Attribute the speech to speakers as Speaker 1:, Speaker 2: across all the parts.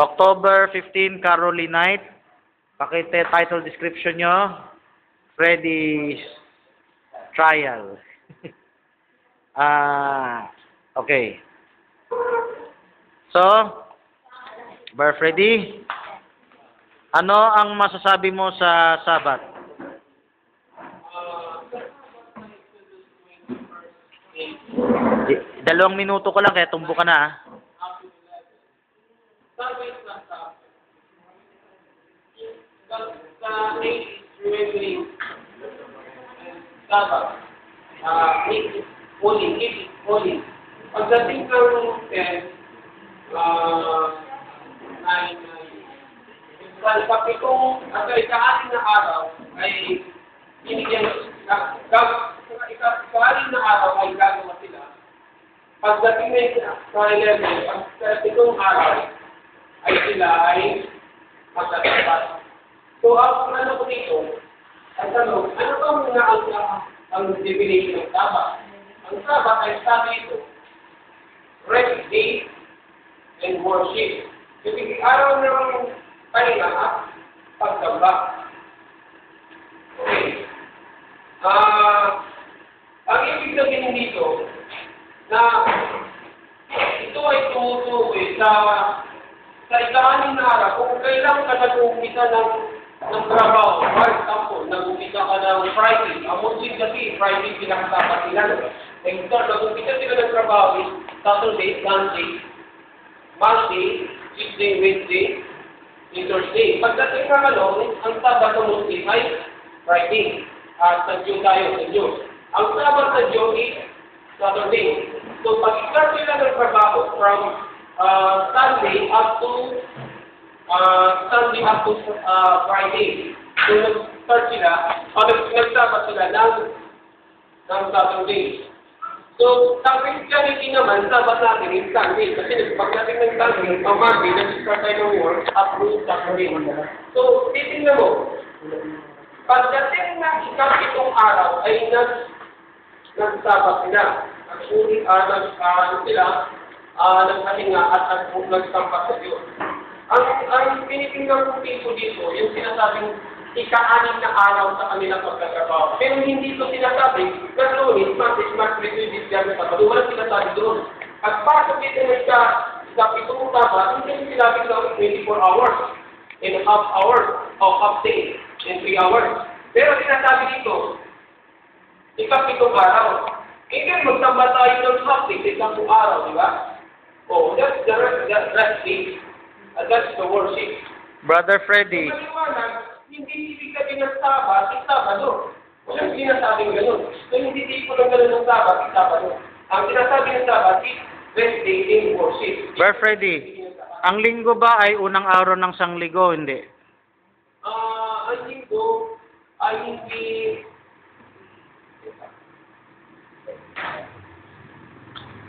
Speaker 1: October 15, Caroline Night. Pakita title description nyo. Freddy's Trial. Okay. So, Bar Freddy, ano ang masasabi mo sa Sabat? Dalawang minuto ko lang, kaya tumbo ka na.
Speaker 2: Remembering Sabbath, make it holy, keep it holy. Pagdating ng 10, sa ika-aling na araw ay binigyan ika-aling na araw ay gagawa sila. Pagdating na sa 11, pagdating araw ay sila ay magtatapat. So, ang ano ko dito, ang tanong, ano ba muna ang definition ng Sabbath? Ang Sabbath ay sabi ito, rest day and worship. Kasi araw ng pahinga at pagsamba. Okay. Ang ibig sabihin dito, na ito ay tumutukoy sa ika-aling na araw, kung kailan ka nag-umpisa ng trabaho, for example, nag-umpisa ka ng Friday, ang Muslim kasi Friday pinakasapat nila. Nag-umpisa sila ng trabaho, Saturday, Sunday, Monday, Tuesday, Wednesday, and Thursday. Pagdating ka ang Sabat ng Muslim ay Friday. Sa Diyos tayo, sa Diyos. Ang Sabat sa Diyos is Saturday. So, pag-start sila ng trabaho from Sunday up to Friday. So, nag-start sila, nagsabat sila ng Saturday. So, sa Christianity naman, sabat natin yung Sunday. Kasi pagdating ng Sunday, ang Monday, nag-start tayo ng work up to Saturday. So, titignan mo, pagdating ng ikapitong araw ay nagsabat sila. Actually, nagpahinga at nagsampat sa Diyos. Ang pinitingnan kong tipo dito, yung sinasabing ika-anim na araw sa kanilang pagkatrabaho. Pero hindi ito sinasabi, Lunes, Monday, Martes, Tuesday, Sabado, walang sinasabi doon. At pasok dito sa pitong tama, hindi sinabi lang 24 hours, and half hours, o half day, and 3 hours. Pero sinasabi dito, ika-pitong araw. Hindi magsamba tayo ng half day, sa 10 araw, di ba? Oh, that's the rest day. That's the worship.
Speaker 1: Brother Freddy.
Speaker 2: Hindi ibig sabihin ng Sabbath, Sabado. Walang sinasabing gano'n. So, hindi tipo ng gano'n ng Sabbath, Sabado. Ang sinasabi ng Sabbath is rest day in worship.
Speaker 1: Brother Freddy, ang linggo ba ay unang araw ng sangligo, hindi?
Speaker 2: Ang linggo ay hindi...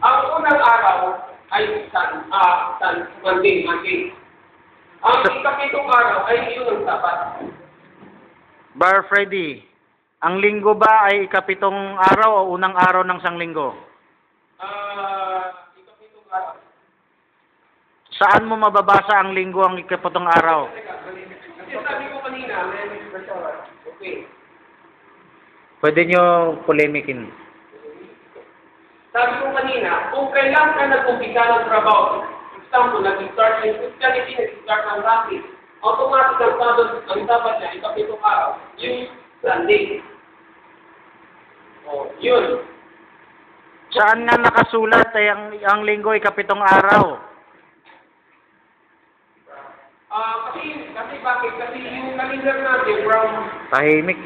Speaker 2: Ang unang araw ay Monday. Ang ikapitong araw ay yun ang Sabat.
Speaker 1: Bar Freddy, ang linggo ba ay ikapitong araw o unang araw ng sanglinggo?
Speaker 2: Ikapitong araw.
Speaker 1: Saan mo mababasa ang linggo ang ikapitong araw?
Speaker 2: Kasi sabi ko kanina, okay.
Speaker 1: Pwede nyo polemikin.
Speaker 2: Sabi ko kanina, kung kailan ka nag-umpisa ng trabaho, example, nag-start yung Christianity, nag-start ng Rocky, automatic ang Sabat niya, ikapitong araw, yung Sunday. O, yun.
Speaker 1: Saan nga nakasulat ay ang linggo ay ikapitong araw?
Speaker 2: Kasi bakit? Kasi yung calendar natin from
Speaker 1: Tahimik.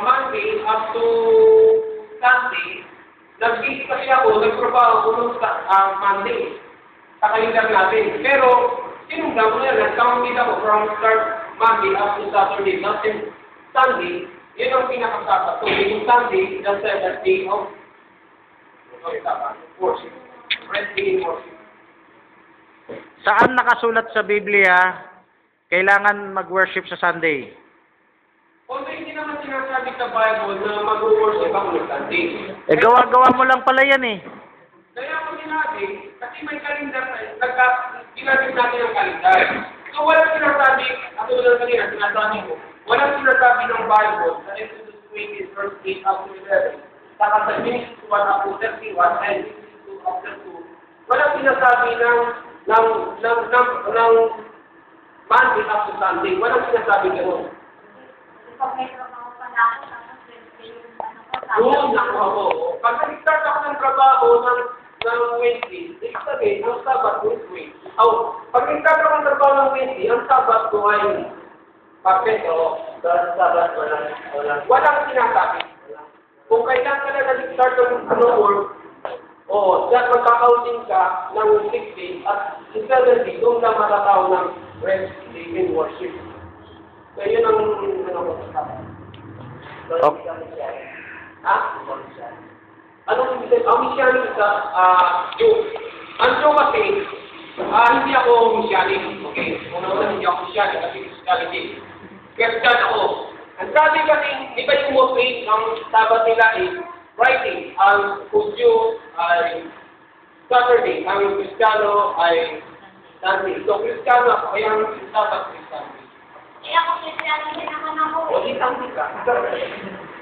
Speaker 2: Monday up to Sunday, nag-base kasi ako, nagtrabaho ko nung Monday sa kalendar natin. Pero, sinundan ko yan, nag-count din ako from start Monday up to Saturday. Nothing Sunday, yun ang pinakasapat. So, yung Sunday, the seventh day of worship. Rest day in worship.
Speaker 1: Saan nakasulat sa Biblia, kailangan mag-worship sa Sunday?
Speaker 2: Although hindi naman sinasabi sa Bible na mag-worship ako ng Sunday.
Speaker 1: Gawa-gawa mo lang pala yan eh.
Speaker 2: Kaya ako sinabi, kasi may kalendar, ginamit natin ang kalendar. kanina, sinasabi ko, walang sinasabi ng Bible sa Exodus 20, verse 8 up to 11. Saka sa Genesis 1 up to 31 and Genesis 2 up to 2. Walang sinasabi ng Monday up to Sunday. Walang sinasabi gano'n.
Speaker 3: Pag may trabaho pa na ako, tapos Wednesday yung ano ko,
Speaker 2: Doon nakuha ko. Pag nag-start ako ng trabaho ng Wednesday, ibig sabihin, ang Sabat Wednesday. Pag nag-start ako ng trabaho ng Wednesday, ang Sabat ko ay bakit? Sabat, walang sinasabi. Kung kailan ka na nag-start ng work, diyan magkakauting ka ng 6 days at in 7 days, doon ka matatawag ng rest day in worship. So, yun ang ano ko sa Ha? Anong ibig sabihin? Ang Messianic sa Jew. Ang Jew kasi, hindi ako Messianic. Okay? Una-una hindi ako Messianic kasi Christianity. Christian ako. Ang sabi kasi, di ba yung Muslim, ang sabat nila ay Friday. Ang Jew ay Saturday. Ang Kristiyano ay Sunday. So, Kristiyano ako, kaya ang sabat ay Sunday.
Speaker 3: Eh, ako Christiano din naman ako.
Speaker 2: O, di Sunday ka.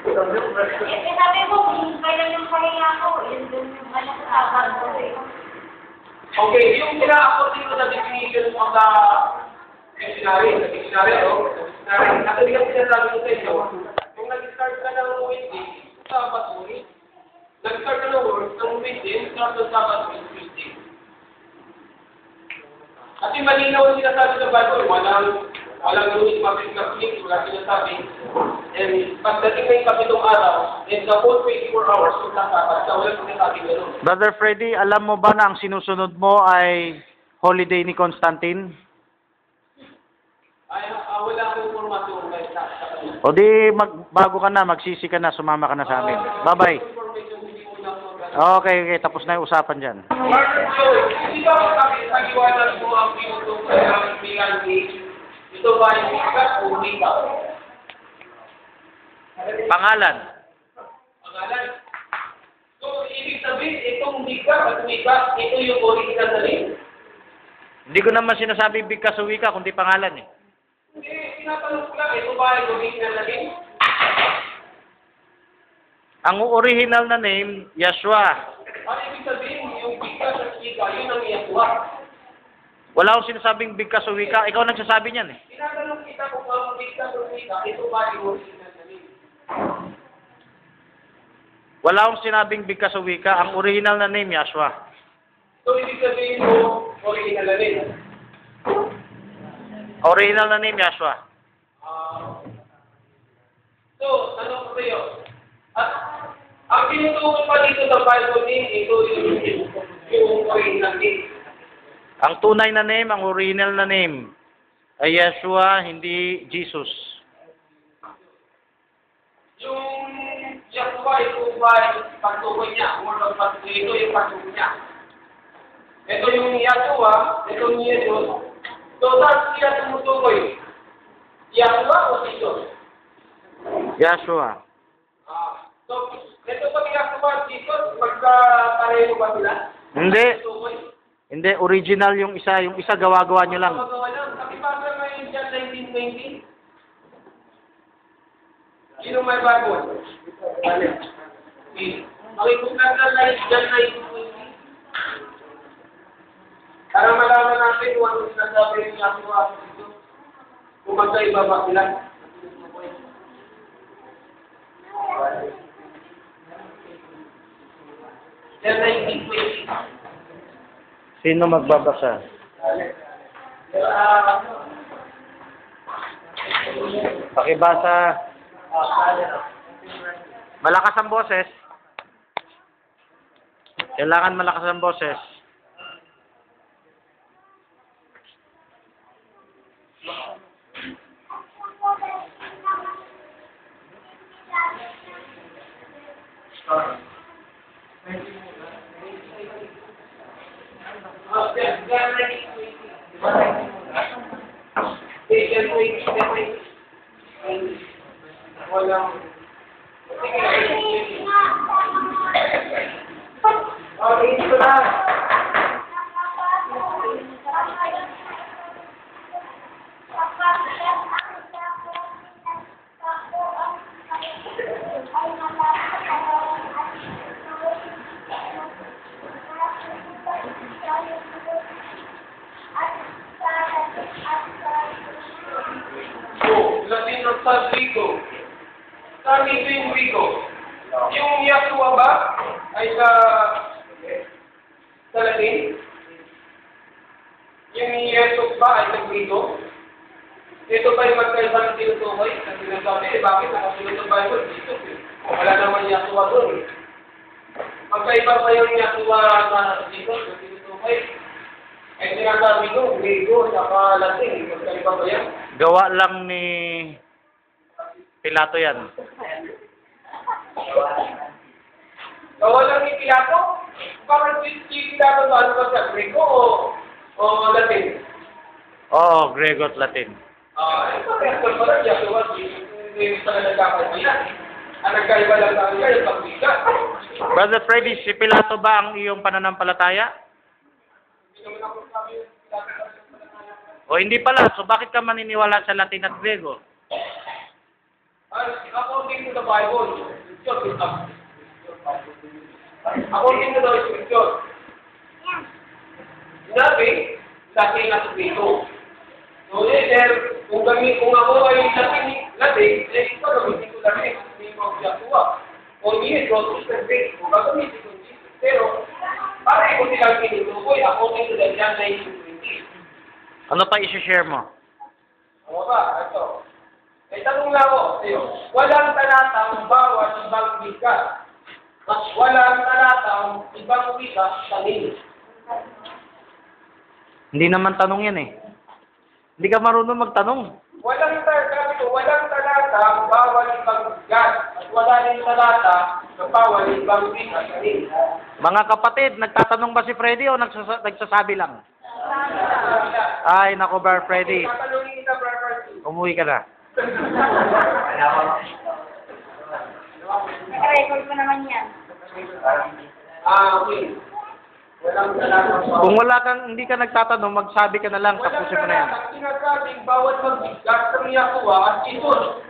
Speaker 3: Eh, sabi ko, kailan yung pahinga ko, yun dun yung ano sa sabat ko eh.
Speaker 2: Okay, yung pina-according to the definition of the dictionary, at hindi kasi sinasabi ko sa inyo, kung nag-start ka ng Wednesday, Sabat ulit. Nag-start ka ng work, ng Wednesday, start ng Sabat with Tuesday. Kasi malinaw ang sinasabi sa Bible, walang lunis mapit-kapit, wala sinasabi. And pagdating na yung kapitong araw, and the whole 24 hours, kung sasabat ka, walang sinasabi gano'n.
Speaker 1: Brother Freddy, alam mo ba na ang sinusunod mo ay holiday ni Constantine?
Speaker 2: Ay, wala akong informasyon kahit sa kanila.
Speaker 1: O di, bago ka na, magsisi ka na, sumama ka na sa amin. Bye-bye. Okay, tapos na yung usapan dyan.
Speaker 2: So, hindi ba pag-iwanan mo ang pinutong sa bilang ito ba yung bigat o bigat?
Speaker 1: Pangalan.
Speaker 2: Pangalan. So, ibig sabihin, itong bigat at bigat, ito yung original na name.
Speaker 1: Hindi ko naman sinasabi bigkas o wika, kundi pangalan eh.
Speaker 2: Hindi, tinatanong ko lang, ito ba yung original na name?
Speaker 1: Ang original na name, Yeshua.
Speaker 2: Ano ibig sabihin, yung bigat at bigat, yun ang Yeshua.
Speaker 1: Wala akong sinasabing bigkas o wika, ikaw nagsasabi niyan eh.
Speaker 2: Tinatanong kita kung ang bigat o bigat, ito ba yung original na name?
Speaker 1: Wala akong sinabing bigkas o wika, ang original na name, Yeshua.
Speaker 2: So, ibig sabihin mo, original na name.
Speaker 1: Original na name, Yeshua.
Speaker 2: So, ano ko sa'yo? At ang pinutukoy pa dito sa Bible name, ito yung original name.
Speaker 1: Ang tunay na name, ang original na name, ay Yeshua, hindi Jesus.
Speaker 2: Yung Yeshua, ito ba yung pagtukoy niya? Ito yung pagtukoy niya. Ito yung Yeshua, ito yung Jesus. So, saan siya tumutukoy? Yeshua o Jesus?
Speaker 1: Yeshua.
Speaker 2: So, ito pa Yeshua at Jesus, magkapareho ba sila?
Speaker 1: Hindi. Hindi, original yung isa gawa-gawa nyo lang.
Speaker 2: Gawa lang. Kasi basa ngayon dyan 1920. Sino may Bible? Okay, kung nasa live dyan 1920. Para malaman natin kung ano sinasabi ng Yeshua dito. Kung magkaiba ba sila. Dyan 1920.
Speaker 1: Sino magbabasa? Pakibasa. Malakas ang boses. Kailangan malakas ang boses.
Speaker 2: ng sa Griego. Sa yung Griego. Yung Yahshua ba ay sa Latin? Yung Jesus ba ay sa Griego? Ito ba yung magkaiba ng tinutukoy? Ang sinasabi, bakit nakasunod ng Bible? Jesus eh. Wala naman Yahshua doon eh. Magkaiba ba yung Yahshua na Jesus na tinutukoy? Ay sinasabi ko, Griego, saka Latin. Magkaiba ba yan?
Speaker 1: Gawa lang ni Pilato yan.
Speaker 2: Gawa lang ni Pilato? Bakit si Pilato ba? Ano ba siya? Griego o Latin?
Speaker 1: Oo, Grego at Latin.
Speaker 2: Ito kaya ko pala Yahshua, hindi sa nagkakaiba. Ang nagkaiba lang talaga yung pagbigat.
Speaker 1: Brother Freddy, si Pilato ba ang iyong pananampalataya?
Speaker 2: Hindi naman ako sabi yung Pilato.
Speaker 1: O hindi pala, so bakit ka maniniwala sa Latin at Grego?
Speaker 2: According to the Bible, Scripture is up. According to the Scripture, sinabi, Latin at Grego. So, sir, kung ako ay Latin, ito gamitin ko Latin, hindi mo Yahshua. O hindi, Jesus is Greek, kung gagamitin ko Jesus. Pero, para ko silang tinutukoy, according to the John 19:20.
Speaker 1: Ano pa isi-share mo?
Speaker 2: Ano ba? Ito. May tanong lang ako sa'yo. Walang talatang bawal ibang wika. Mas walang talatang ibang wika sa nil.
Speaker 1: Hindi naman tanong yan eh. Hindi ka marunong magtanong.
Speaker 2: Walang talatang bawal ibang wika. At wala rin talata na bawal ibang wika sa nil.
Speaker 1: Mga kapatid, nagtatanong ba si Freddy o nagsasabi lang? Ay, nako, Brother Freddy.
Speaker 2: Tatanungin kita, brother.
Speaker 1: Umuwi ka na.
Speaker 3: Naka-record ko naman yan.
Speaker 2: Okay. Walang talatang bawal.
Speaker 1: Kung hindi ka nagtatanong, magsabi ka na lang, tapusin mo na yan.
Speaker 2: Walang sinasabing bawat magbigat sa Yahshua at Jesus.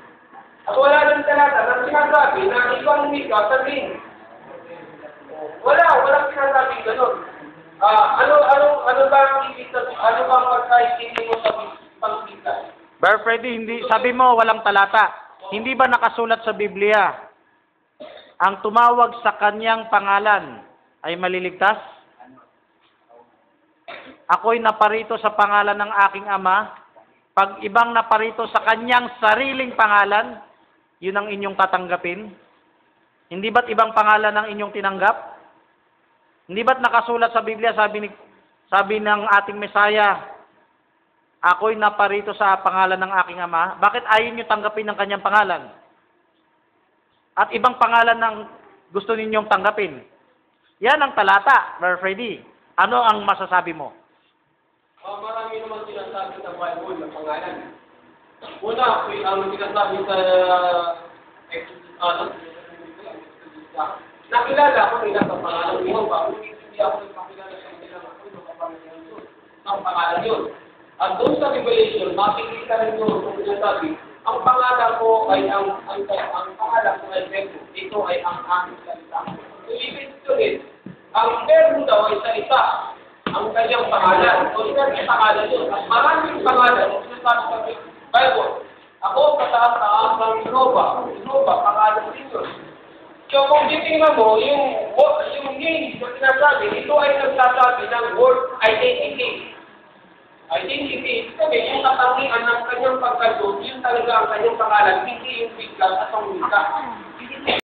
Speaker 2: At wala rin talata na sinasabi na ibang wika sa rin. Walang sinasabing ganun. Ano ba ang ibig sabihin? Ano ba ang pagkaintindi mo sa ibang wika?
Speaker 1: Brother Freddy, sabi mo walang talata. Hindi ba nakasulat sa Biblia, ang tumawag sa kanyang pangalan ay maliligtas? Ako'y naparito sa pangalan ng aking ama. Pag ibang naparito sa kanyang sariling pangalan, yun ang inyong tatanggapin. Hindi ba't ibang pangalan ang inyong tinanggap? Hindi ba't nakasulat sa Biblia, sabi ng ating Mesaya, ako'y naparito sa pangalan ng aking ama. Bakit ayaw niyo tanggapin ang kanyang pangalan? At ibang pangalan ang gusto ninyong tanggapin. Yan ang talata, Brother Freddy. Ano ang masasabi mo?
Speaker 2: Marami naman sinasabi sa Bible ng pangalan. Una, ang sinasabi sa nakilala ako nila sa pangalan ng Jehovah. Hindi ako nagpakilala sa kanila ang pangalan yun. At doon sa Revelation, makikita rin doon kung sinasabi, ang pangalan ko ay ang pangalan ko ay Verbo. Ito ay ang aking salita. So, ibig sabihin, ang Verbo daw ay salita. Ang kanyang pangalan. So, sinabi ang pangalan yun. At maraming pangalan kung sinasabi sa Bible. Ako, kataas-taas ng Jehovah, pangalan din yun. So, kung titingnan mo, yung name na sinasabi, ito ay nagsasabi ng word identity. Identity, sabi, yung katangian ng kanyang pagkaso, yun talaga ang kanyang pangalan, hindi yung biglang at ang wika.